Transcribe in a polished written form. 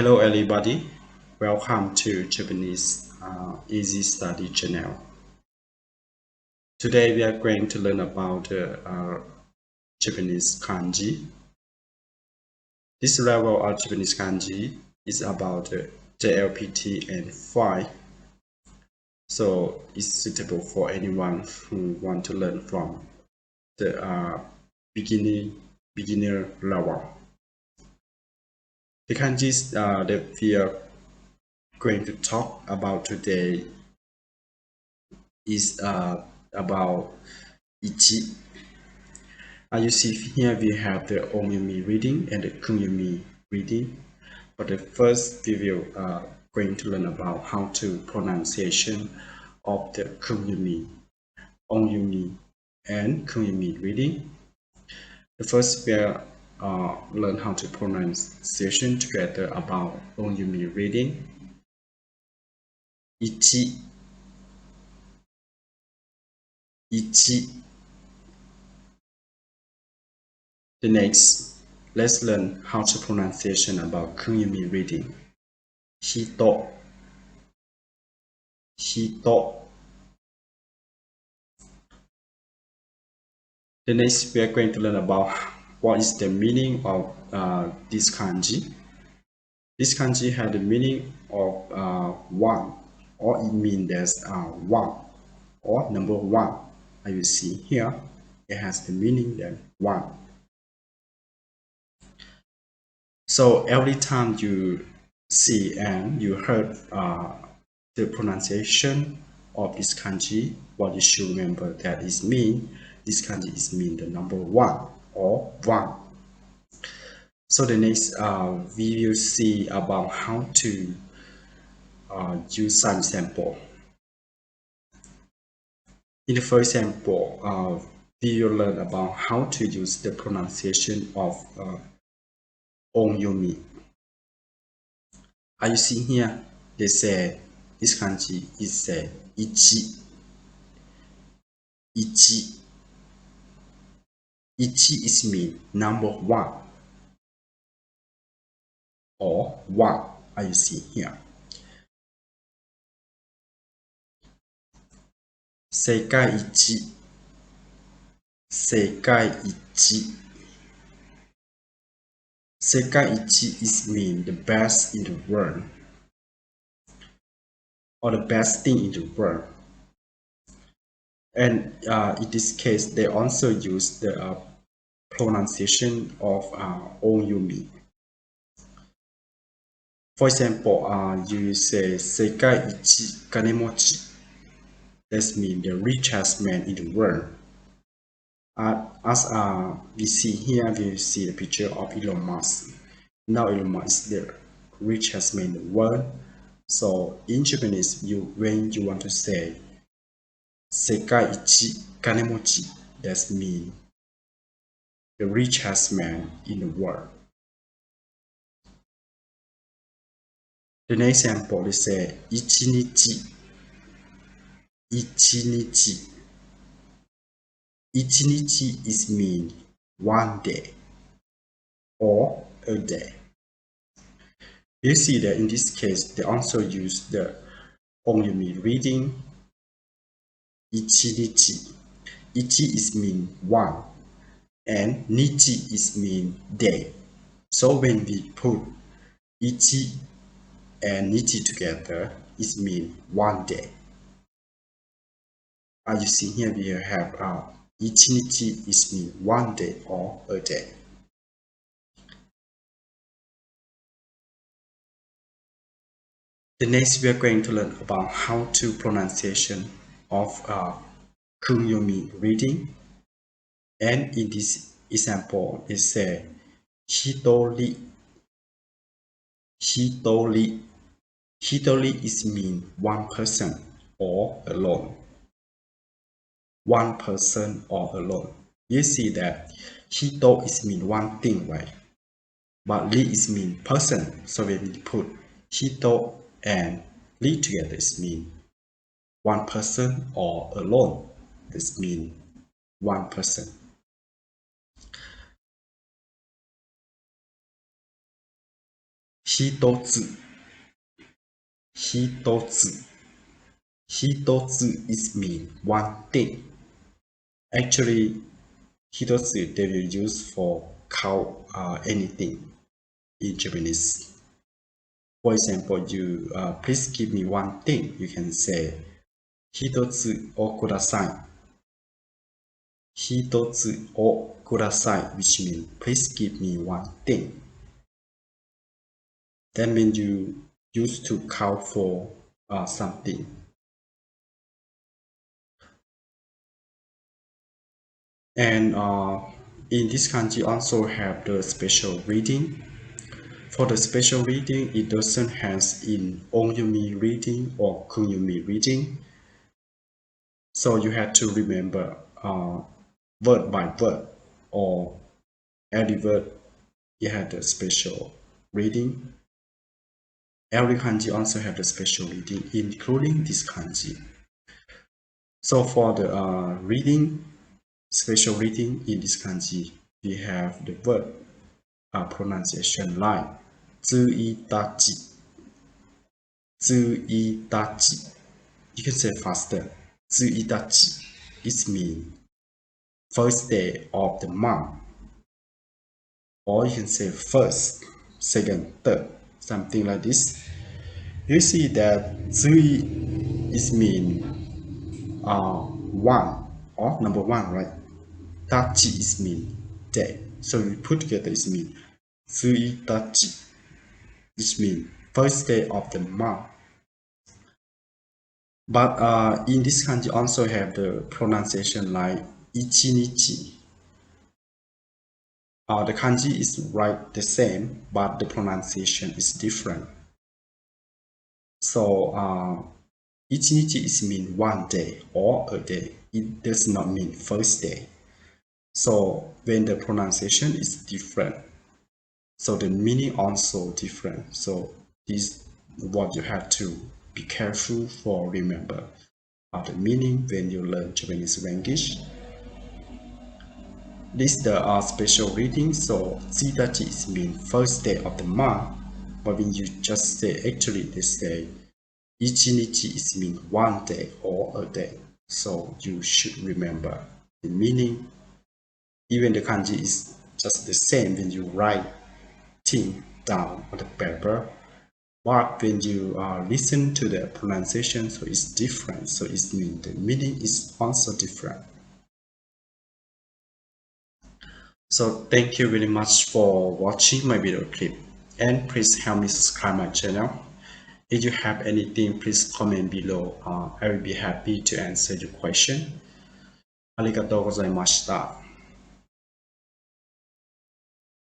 Hello everybody, welcome to Japanese Easy Study channel. Today we are going to learn about Japanese kanji. This level of Japanese kanji is about JLPT N5, so it's suitable for anyone who want to learn from the beginner level. The kanjis that we are going to talk about today is about ichi. You see here we have the ongyumi reading and the kunyumi reading. But the first we will going to learn about how to pronunciation of the kunyumi, ongyumi, and kunyumi reading. The first we will learn how to pronunciation together about ongyumi reading. Ichi, ichi. The next, let's learn how to pronunciation about kunyumi reading. Hito, hito. The next, we are going to learn about what is the meaning of this kanji. This kanji has the meaning of one, or it means there's one, or number one. As you see here, it has the meaning that one. So every time you see and you heard the pronunciation of this kanji, what you should remember that is mean, this kanji is mean the number one or one. So the next we will see about how to use some sample. In the first sample, we will learn about how to use the pronunciation of ongyumi. As you see here, they say this kanji is ichi. Ichi. Ichi is mean number one or one, as you see here. Seikai ichi. Seikai ichi. Seikai ichi is mean the best in the world, or the best thing in the world. And in this case, they also use the pronunciation of ongyumi. For example, you say Seikai ichi kanemochi. That means the richest man in the world. As we see here, we see the picture of Elon Musk. Now Elon Musk is the richest man in the world. So in Japanese, when you want to say Seikai ichi kanemochi, that means the richest man in the world. The next example is say ichinichi. Ichinichi. Ichinichi is mean one day or a day. You see that in this case, they also use the ongyumi reading ichinichi. Ichi is mean one and nichi is mean day. So when we put ichi and nichi together, it mean one day. As you see here, we have ichinichi is mean one day or a day. The next we are going to learn about how to pronunciation of kunyumi reading. And in this example, it says hitori. Hitori. Hitori is mean one person or alone. One person or alone. You see that hito is mean one thing, right? But li is mean person. So when we put hito and li together, it mean one person or alone. This mean one person. 一つ。一つ。一つ is mean one thing. Actually, 一つ they will use for count anything in Japanese. For example, you please give me one thing. You can say 一つをください。一つをください which means please give me one thing. That means you used to count for something. And in this kanji also have the special reading. For the special reading, it doesn't have in onyomi reading or kunyomi reading. So you have to remember word by word, or every word it had the special reading. Every kanji also have the special reading, including this kanji. So for the reading, special reading in this kanji, we have the word pronunciation like 1日 1日. You can say faster. 1日 it means first day of the month. Or you can say first, second, third, something like this. You see that 3 is mean one, or number one, right? Tachi is mean day. So we put together is mean 3 tachi, which means first day of the month. But in this kanji also have the pronunciation like ichinichi. The kanji is right the same, but the pronunciation is different. So ichinichi is mean one day or a day. It does not mean first day. So when the pronunciation is different, so the meaning also different. So this is what you have to be careful for remember the meaning when you learn Japanese language. This is the special reading. So 1日 is mean first day of the month, but when you just say actually they say 1日 is mean one day or a day. So you should remember the meaning. Even the kanji is just the same when you write things down on the paper. But when you listen to the pronunciation, so it's different. So it means the meaning is also different. So thank you very much for watching my video clip. And please help me subscribe my channel. If you have anything, please comment below. I will be happy to answer your question. ありがとうございました。